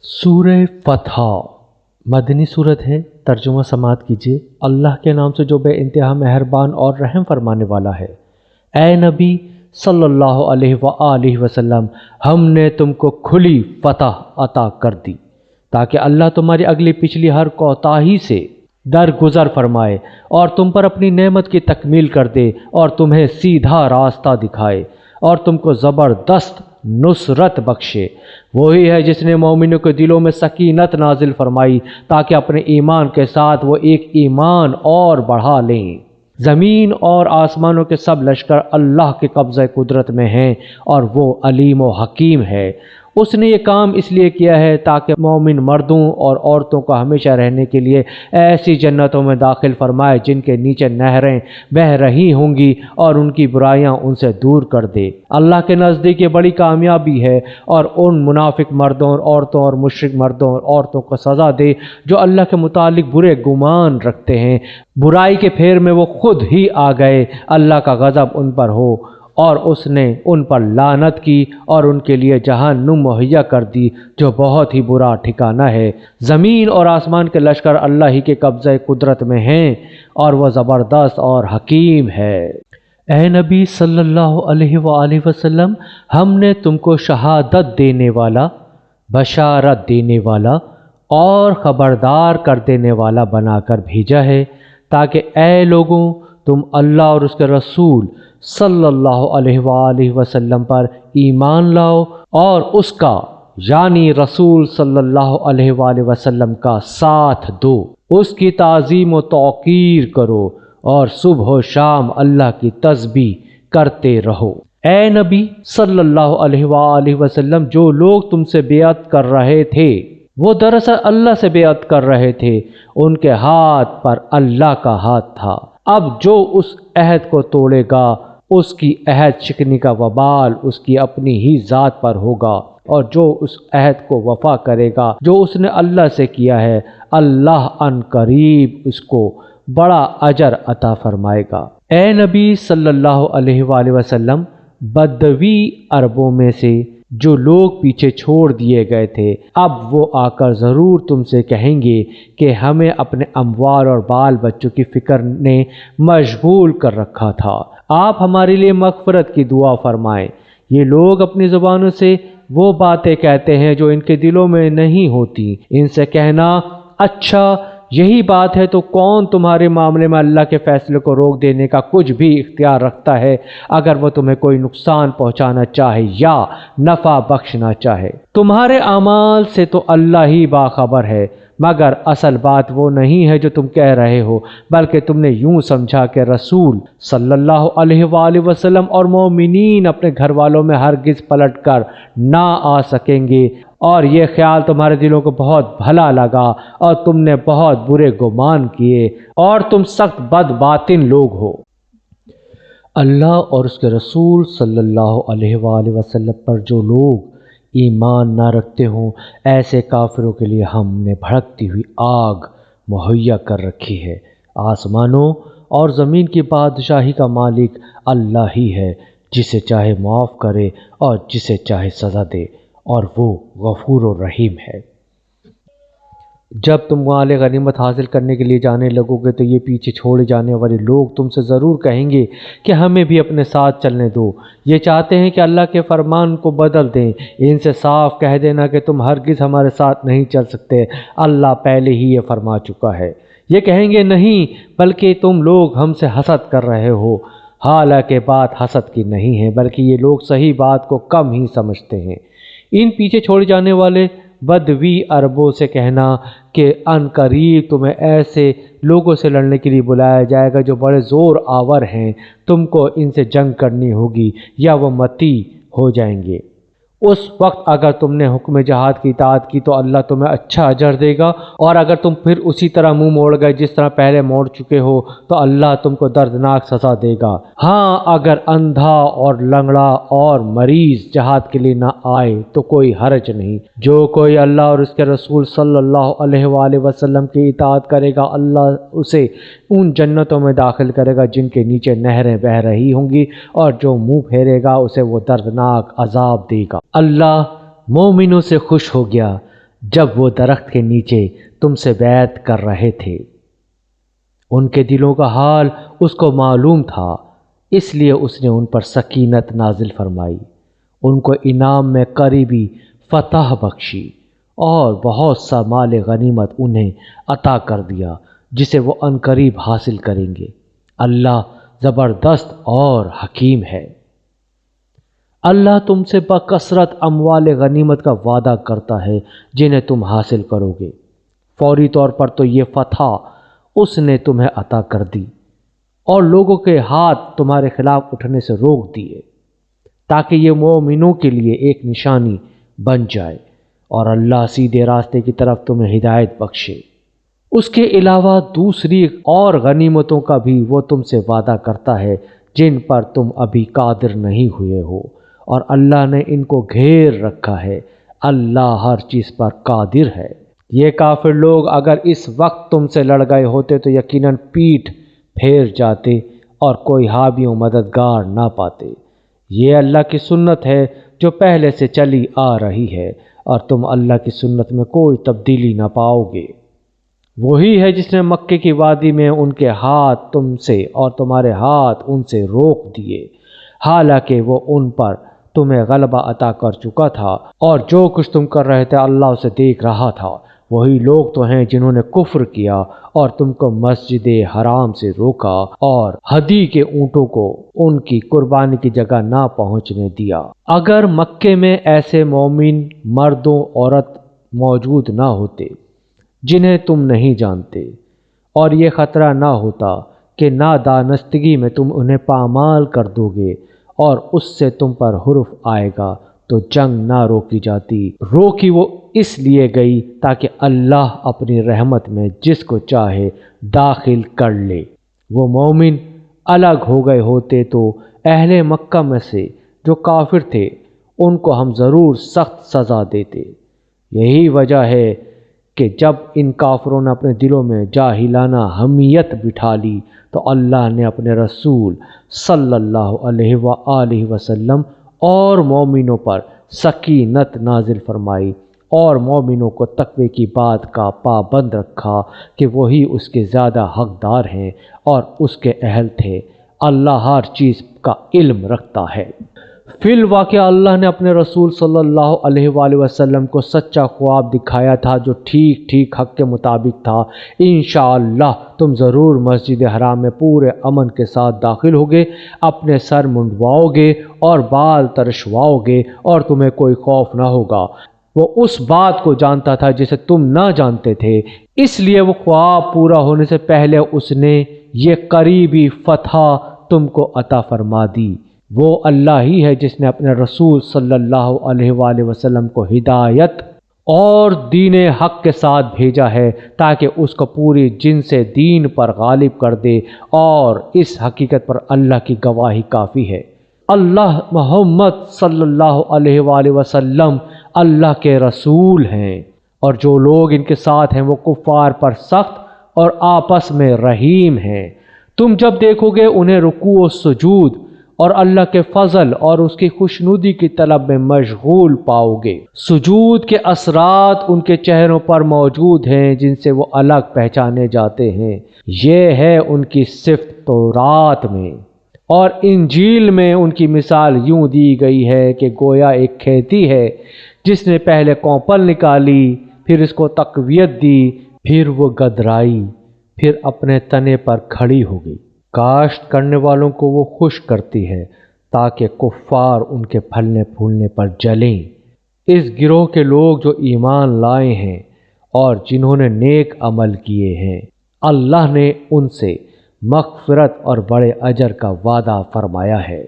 سورہ فتح مدنی صورت ہے۔ ترجمہ سماعت کیجیے۔ اللہ کے نام سے جو بے انتہا مہربان اور رحم فرمانے والا ہے۔ اے نبی صلی اللہ علیہ وآلہ وسلم، ہم نے تم کو کھلی فتح عطا کر دی تاکہ اللہ تمہاری اگلی پچھلی ہر کوتاہی سے درگزر فرمائے اور تم پر اپنی نعمت کی تکمیل کر دے اور تمہیں سیدھا راستہ دکھائے اور تم کو زبردست نصرت بخشے۔ وہی ہے جس نے مومنوں کے دلوں میں سکینت نازل فرمائی تاکہ اپنے ایمان کے ساتھ وہ ایک ایمان اور بڑھا لیں۔ زمین اور آسمانوں کے سب لشکر اللہ کے قبضہ قدرت میں ہیں اور وہ علیم و حکیم ہے۔ اس نے یہ کام اس لیے کیا ہے تاکہ مومن مردوں اور عورتوں کو ہمیشہ رہنے کے لیے ایسی جنتوں میں داخل فرمائے جن کے نیچے نہریں بہہ رہی ہوں گی اور ان کی برائیاں ان سے دور کر دے۔ اللہ کے نزدیک یہ بڑی کامیابی ہے اور ان منافق مردوں اور عورتوں اور مشرک مردوں اور عورتوں کو سزا دے جو اللہ کے متعلق برے گمان رکھتے ہیں۔ برائی کے پھیر میں وہ خود ہی آ گئے، اللہ کا غضب ان پر ہو اور اس نے ان پر لعنت کی اور ان کے لیے جہنم مہیا کر دی جو بہت ہی برا ٹھکانہ ہے۔ زمین اور آسمان کے لشکر اللہ ہی کے قبضہ قدرت میں ہیں اور وہ زبردست اور حکیم ہے۔ اے نبی صلی اللہ علیہ وآلہ وسلم، ہم نے تم کو شہادت دینے والا، بشارت دینے والا اور خبردار کر دینے والا بنا کر بھیجا ہے تاکہ اے لوگوں تم اللہ اور اس کے رسول صلی اللہ علیہ وآلہ وسلم پر ایمان لاؤ اور اس کا یعنی رسول صلی اللہ علیہ وآلہ وسلم کا ساتھ دو، اس کی تعظیم و توقیر کرو اور صبح و شام اللہ کی تسبیح کرتے رہو۔ اے نبی صلی اللہ علیہ وآلہ وسلم، جو لوگ تم سے بیعت کر رہے تھے وہ دراصل اللہ سے بیعت کر رہے تھے، ان کے ہاتھ پر اللہ کا ہاتھ تھا۔ اب جو اس عہد کو توڑے گا اس کی عہد شکنی کا وبال اس کی اپنی ہی ذات پر ہوگا، اور جو اس عہد کو وفا کرے گا جو اس نے اللہ سے کیا ہے، اللہ ان قریب اس کو بڑا اجر عطا فرمائے گا۔ اے نبی صلی اللہ علیہ وآلہ وسلم، بدوی عربوں میں سے جو لوگ پیچھے چھوڑ دیے گئے تھے اب وہ آ کر ضرور تم سے کہیں گے کہ ہمیں اپنے اموال اور بال بچوں کی فکر نے مشغول کر رکھا تھا، آپ ہمارے لیے مغفرت کی دعا فرمائیں۔ یہ لوگ اپنی زبانوں سے وہ باتیں کہتے ہیں جو ان کے دلوں میں نہیں ہوتی، ان سے کہنا اچھا یہی بات ہے تو کون تمہارے معاملے میں اللہ کے فیصلے کو روک دینے کا کچھ بھی اختیار رکھتا ہے اگر وہ تمہیں کوئی نقصان پہنچانا چاہے یا نفع بخشنا چاہے؟ تمہارے اعمال سے تو اللہ ہی باخبر ہے، مگر اصل بات وہ نہیں ہے جو تم کہہ رہے ہو، بلکہ تم نے یوں سمجھا کہ رسول صلی اللہ علیہ وآلہ وسلم اور مومنین اپنے گھر والوں میں ہرگز پلٹ کر نہ آ سکیں گے، اور یہ خیال تمہارے دلوں کو بہت بھلا لگا اور تم نے بہت برے گمان کیے اور تم سخت بد باطن لوگ ہو۔ اللہ اور اس کے رسول صلی اللہ علیہ وآلہ وسلم پر جو لوگ ایمان نہ رکھتے ہوں ایسے کافروں کے لیے ہم نے بھڑکتی ہوئی آگ مہیا کر رکھی ہے۔ آسمانوں اور زمین کی بادشاہی کا مالک اللہ ہی ہے، جسے چاہے معاف کرے اور جسے چاہے سزا دے، اور وہ غفور و رحیم ہے۔ جب تم مال غنیمت حاصل کرنے کے لیے جانے لگو گے تو یہ پیچھے چھوڑے جانے والے لوگ تم سے ضرور کہیں گے کہ ہمیں بھی اپنے ساتھ چلنے دو، یہ چاہتے ہیں کہ اللہ کے فرمان کو بدل دیں۔ ان سے صاف کہہ دینا کہ تم ہرگز ہمارے ساتھ نہیں چل سکتے، اللہ پہلے ہی یہ فرما چکا ہے۔ یہ کہیں گے نہیں، بلکہ تم لوگ ہم سے حسد کر رہے ہو، حالانکہ بات حسد کی نہیں ہے بلکہ یہ لوگ صحیح بات کو کم ہی سمجھتے ہیں۔ ان پیچھے چھوڑے جانے والے بدوی عربوں سے کہنا کہ ان قریب تمہیں ایسے لوگوں سے لڑنے کے لیے بلایا جائے گا جو بڑے زور آور ہیں، تم کو ان سے جنگ کرنی ہوگی یا وہ متی ہو جائیں گے۔ اس وقت اگر تم نے حکم جہاد کی اطاعت کی تو اللہ تمہیں اچھا اجر دے گا، اور اگر تم پھر اسی طرح منہ موڑ گئے جس طرح پہلے موڑ چکے ہو تو اللہ تم کو دردناک سزا دے گا۔ ہاں اگر اندھا اور لنگڑا اور مریض جہاد کے لیے نہ آئے تو کوئی حرج نہیں۔ جو کوئی اللہ اور اس کے رسول صلی اللہ علیہ وآلہ وسلم کی اطاعت کرے گا اللہ اسے ان جنتوں میں داخل کرے گا جن کے نیچے نہریں بہہ رہی ہوں گی، اور جو منہ پھیرے گا اسے وہ دردناک عذاب دے گا۔ اللہ مومنوں سے خوش ہو گیا جب وہ درخت کے نیچے تم سے بیعت کر رہے تھے۔ ان کے دلوں کا حال اس کو معلوم تھا، اس لیے اس نے ان پر سکینت نازل فرمائی، ان کو انعام میں قریبی فتح بخشی اور بہت سا مال غنیمت انہیں عطا کر دیا جسے وہ عنقریب حاصل کریں گے۔ اللہ زبردست اور حکیم ہے۔ اللہ تم سے بکثرت اموال غنیمت کا وعدہ کرتا ہے جنہیں تم حاصل کرو گے۔ فوری طور پر تو یہ فتح اس نے تمہیں عطا کر دی اور لوگوں کے ہاتھ تمہارے خلاف اٹھنے سے روک دیے، تاکہ یہ مومنوں کے لیے ایک نشانی بن جائے اور اللہ سیدھے راستے کی طرف تمہیں ہدایت بخشے۔ اس کے علاوہ دوسری اور غنیمتوں کا بھی وہ تم سے وعدہ کرتا ہے جن پر تم ابھی قادر نہیں ہوئے ہو، اور اللہ نے ان کو گھیر رکھا ہے۔ اللہ ہر چیز پر قادر ہے۔ یہ کافر لوگ اگر اس وقت تم سے لڑ گئے ہوتے تو یقیناً پیٹھ پھیر جاتے اور کوئی حامی و مددگار نہ پاتے۔ یہ اللہ کی سنت ہے جو پہلے سے چلی آ رہی ہے، اور تم اللہ کی سنت میں کوئی تبدیلی نہ پاؤ گے۔ وہی ہے جس نے مکے کی وادی میں ان کے ہاتھ تم سے اور تمہارے ہاتھ ان سے روک دیے، حالانکہ وہ ان پر تمہیں غلبہ عطا کر چکا تھا، اور جو کچھ تم کر رہے تھے اللہ اسے دیکھ رہا تھا۔ وہی لوگ تو ہیں جنہوں نے کفر کیا اور تم کو مسجد حرام سے روکا اور ہدی کے اونٹوں کو ان کی قربانی کی جگہ نہ پہنچنے دیا۔ اگر مکے میں ایسے مومن مردوں عورت موجود نہ ہوتے جنہیں تم نہیں جانتے، اور یہ خطرہ نہ ہوتا کہ نادانستگی میں تم انہیں پامال کر دو گے اور اس سے تم پر حرف آئے گا، تو جنگ نہ روکی جاتی۔ روکی وہ اس لیے گئی تاکہ اللہ اپنی رحمت میں جس کو چاہے داخل کر لے۔ وہ مومن الگ ہو گئے ہوتے تو اہل مکہ میں سے جو کافر تھے ان کو ہم ضرور سخت سزا دیتے۔ یہی وجہ ہے کہ جب ان کافروں نے اپنے دلوں میں جاہلانہ حمیت بٹھا لی تو اللہ نے اپنے رسول صلی اللہ علیہ وآلہ وسلم اور مومنوں پر سکینت نازل فرمائی اور مومنوں کو تقوی کی بات کا پابند رکھا کہ وہی اس کے زیادہ حقدار ہیں اور اس کے اہل تھے۔ اللہ ہر چیز کا علم رکھتا ہے۔ فی الواقع اللہ نے اپنے رسول صلی اللہ علیہ وآلہ وسلم کو سچا خواب دکھایا تھا جو ٹھیک ٹھیک حق کے مطابق تھا۔ انشاءاللہ تم ضرور مسجد حرام میں پورے امن کے ساتھ داخل ہوگے، اپنے سر منڈواؤ گے اور بال ترشواؤ گے اور تمہیں کوئی خوف نہ ہوگا۔ وہ اس بات کو جانتا تھا جسے تم نہ جانتے تھے، اس لیے وہ خواب پورا ہونے سے پہلے اس نے یہ قریبی فتح تم کو عطا فرما دی۔ وہ اللہ ہی ہے جس نے اپنے رسول صلی اللہ علیہ وآلہ وسلم کو ہدایت اور دین حق کے ساتھ بھیجا ہے تاکہ اس کو پوری جن سے دین پر غالب کر دے، اور اس حقیقت پر اللہ کی گواہی کافی ہے۔ اللہ محمد صلی اللہ علیہ وآلہ وسلم اللہ کے رسول ہیں، اور جو لوگ ان کے ساتھ ہیں وہ کفار پر سخت اور آپس میں رحیم ہیں۔ تم جب دیکھو گے انہیں رکوع و سجود اور اللہ کے فضل اور اس کی خوشنودی کی طلب میں مشغول پاؤ گے۔ سجود کے اثرات ان کے چہروں پر موجود ہیں جن سے وہ الگ پہچانے جاتے ہیں۔ یہ ہے ان کی صفت تورات میں، اور انجیل میں ان کی مثال یوں دی گئی ہے کہ گویا ایک کھیتی ہے جس نے پہلے کونپل نکالی، پھر اس کو تقویت دی، پھر وہ گدرائی، پھر اپنے تنے پر کھڑی ہو گئی۔ کاشت کرنے والوں کو وہ خوش کرتی ہے تاکہ کفار ان کے پھلنے پھولنے پر جلیں۔ اس گروہ کے لوگ جو ایمان لائے ہیں اور جنہوں نے نیک عمل کیے ہیں، اللہ نے ان سے مغفرت اور بڑے اجر کا وعدہ فرمایا ہے۔